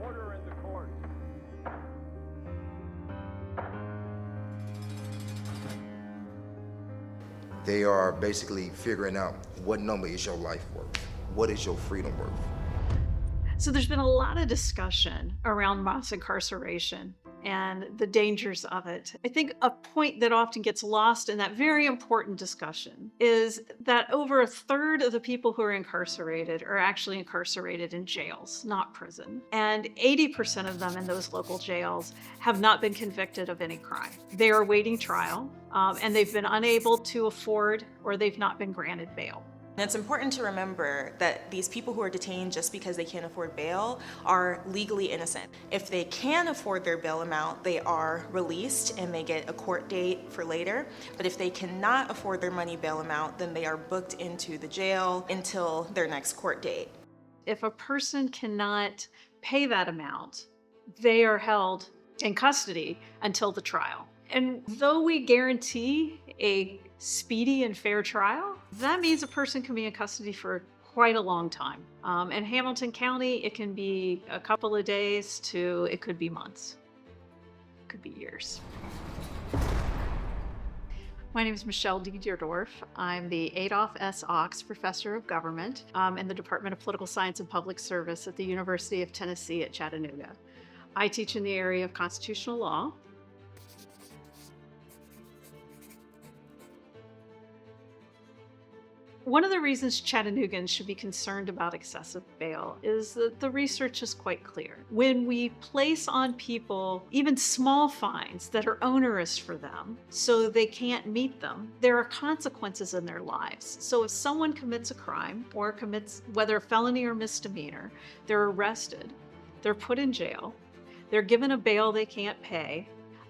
Order in the court. They are basically figuring out what number is your life worth? What is your freedom worth? So there's been a lot of discussion around mass incarceration and the dangers of it. I think a point that often gets lost in that very important discussion is that over a third of the people who are incarcerated are actually incarcerated in jails, not prison. And 80% of them in those local jails have not been convicted of any crime. They are awaiting trial, and they've been unable to afford or they've not been granted bail. And it's important to remember that these people who are detained just because they can't afford bail are legally innocent. If they can afford their bail amount, they are released and they get a court date for later. But if they cannot afford their money bail amount, then they are booked into the jail until their next court date. If a person cannot pay that amount, they are held in custody until the trial. And though we guarantee a speedy and fair trial, that means a person can be in custody for quite a long time. In Hamilton County, it can be a couple of days to it could be months. It could be years. My name is Michelle D. Deerdorf. I'm the Adolph S. Ox Professor of Government in the Department of Political Science and Public Service at the University of Tennessee at Chattanooga. I teach in the area of constitutional law. One of the reasons Chattanoogans should be concerned about excessive bail is that the research is quite clear. When we place on people even small fines that are onerous for them so they can't meet them, there are consequences in their lives. So if someone commits a crime or commits whether a felony or misdemeanor, they're arrested, they're put in jail, they're given a bail they can't pay,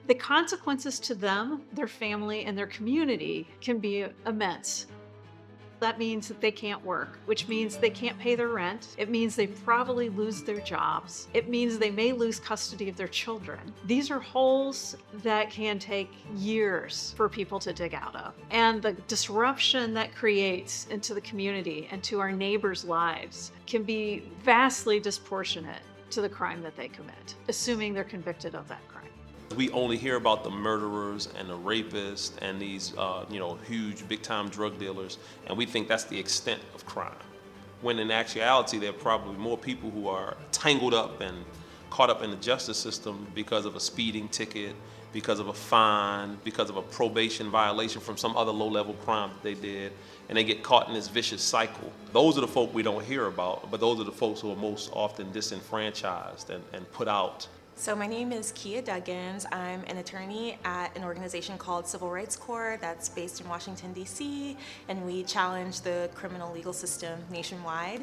the consequences to them, their family, and their community can be immense. That means that they can't work, which means they can't pay their rent. It means they probably lose their jobs. It means they may lose custody of their children. These are holes that can take years for people to dig out of. And the disruption that creates into the community and to our neighbors' lives can be vastly disproportionate to the crime that they commit, assuming they're convicted of that crime. We only hear about the murderers and the rapists and these, huge big-time drug dealers, and we think that's the extent of crime. When in actuality, there are probably more people who are tangled up and caught up in the justice system because of a speeding ticket, because of a fine, because of a probation violation from some other low-level crime that they did, and they get caught in this vicious cycle. Those are the folk we don't hear about, but those are the folks who are most often disenfranchised and put out. So my name is Kia Duggins. I'm an attorney at an organization called Civil Rights Corps that's based in Washington, D.C., and we challenge the criminal legal system nationwide.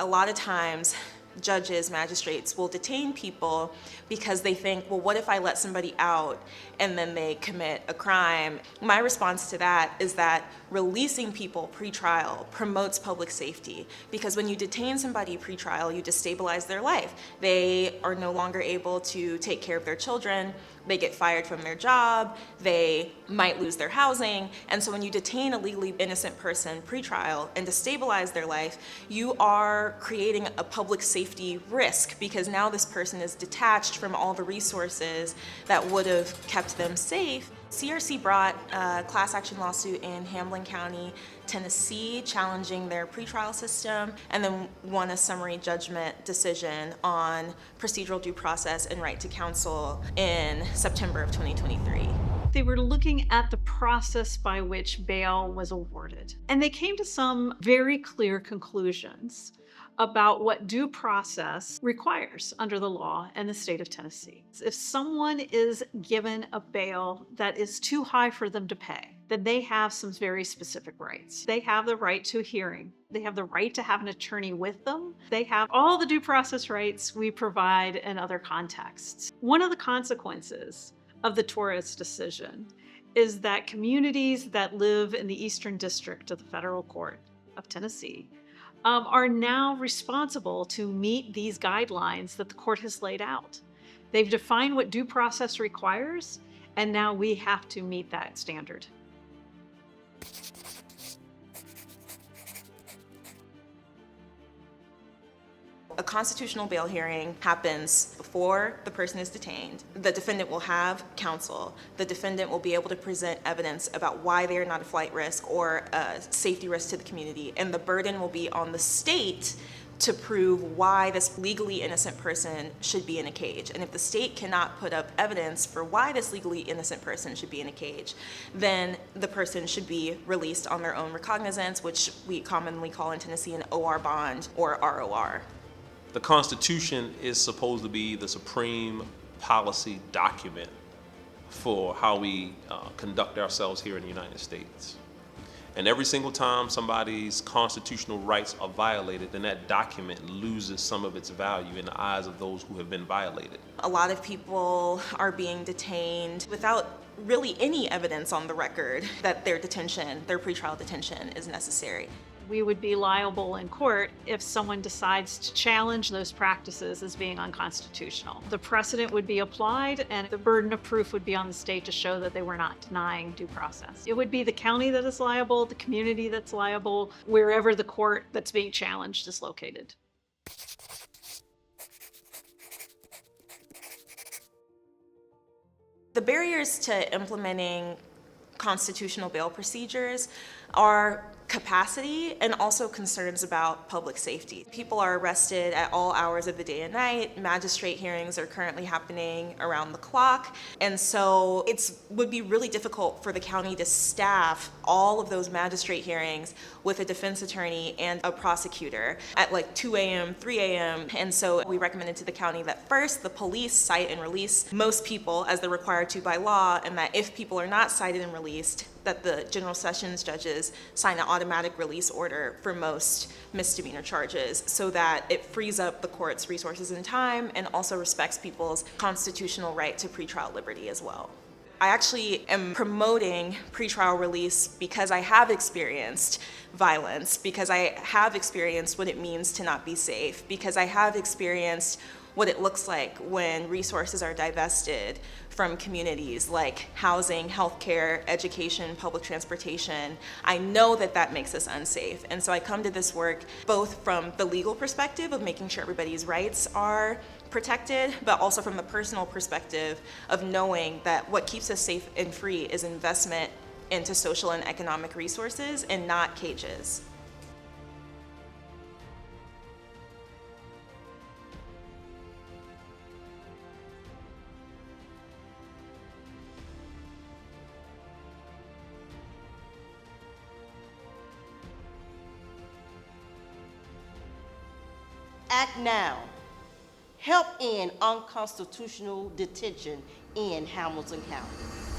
A lot of times, judges, magistrates will detain people because they think, well, what if I let somebody out and then they commit a crime? My response to that is that releasing people pre-trial promotes public safety, because when you detain somebody pre-trial, you destabilize their life. They are no longer able to take care of their children. They get fired from their job, they might lose their housing, and so when you detain a legally innocent person pre-trial and destabilize their life, you are creating a public safety risk, because now this person is detached from all the resources that would have kept them safe. CRC brought a class action lawsuit in Hamilton County, Tennessee, challenging their pretrial system, and then won a summary judgment decision on procedural due process and right to counsel in September of 2023. They were looking at the process by which bail was awarded, and they came to some very clear conclusions about what due process requires under the law in the state of Tennessee. If someone is given a bail that is too high for them to pay, then they have some very specific rights. They have the right to a hearing. They have the right to have an attorney with them. They have all the due process rights we provide in other contexts. One of the consequences of the Torres decision is that communities that live in the Eastern District of the Federal Court of Tennessee are now responsible to meet these guidelines that the court has laid out. They've defined what due process requires, And now we have to meet that standard. A constitutional bail hearing happens before the person is detained. The defendant will have counsel. The defendant will be able to present evidence about why they are not a flight risk or a safety risk to the community. And the burden will be on the state to prove why this legally innocent person should be in a cage. And if the state cannot put up evidence for why this legally innocent person should be in a cage, then the person should be released on their own recognizance, which we commonly call in Tennessee an OR bond or ROR. The Constitution is supposed to be the supreme policy document for how we conduct ourselves here in the United States. And every single time somebody's constitutional rights are violated, then that document loses some of its value in the eyes of those who have been violated. A lot of people are being detained without really any evidence on the record that their detention, their pretrial detention, is necessary. We would be liable in court if someone decides to challenge those practices as being unconstitutional. The precedent would be applied, and the burden of proof would be on the state to show that they were not denying due process. It would be the county that is liable, the community that's liable, wherever the court that's being challenged is located. The barriers to implementing constitutional bail procedures are capacity and also concerns about public safety. People are arrested at all hours of the day and night. Magistrate hearings are currently happening around the clock. And so it would be really difficult for the county to staff all of those magistrate hearings with a defense attorney and a prosecutor at like 2 a.m., 3 a.m. And so we recommended to the county that first the police cite and release most people as they're required to by law, and that if people are not cited and released, that the general sessions judges sign an automatic release order for most misdemeanor charges so that it frees up the court's resources and time and also respects people's constitutional right to pretrial liberty as well. I actually am promoting pretrial release because I have experienced violence, because I have experienced what it means to not be safe, because I have experienced what it looks like when resources are divested from communities like housing, healthcare, education, public transportation. I know that that makes us unsafe. And so I come to this work both from the legal perspective of making sure everybody's rights are protected, but also from the personal perspective of knowing that what keeps us safe and free is investment into social and economic resources and not cages. Act now. Help end unconstitutional detention in Hamilton County.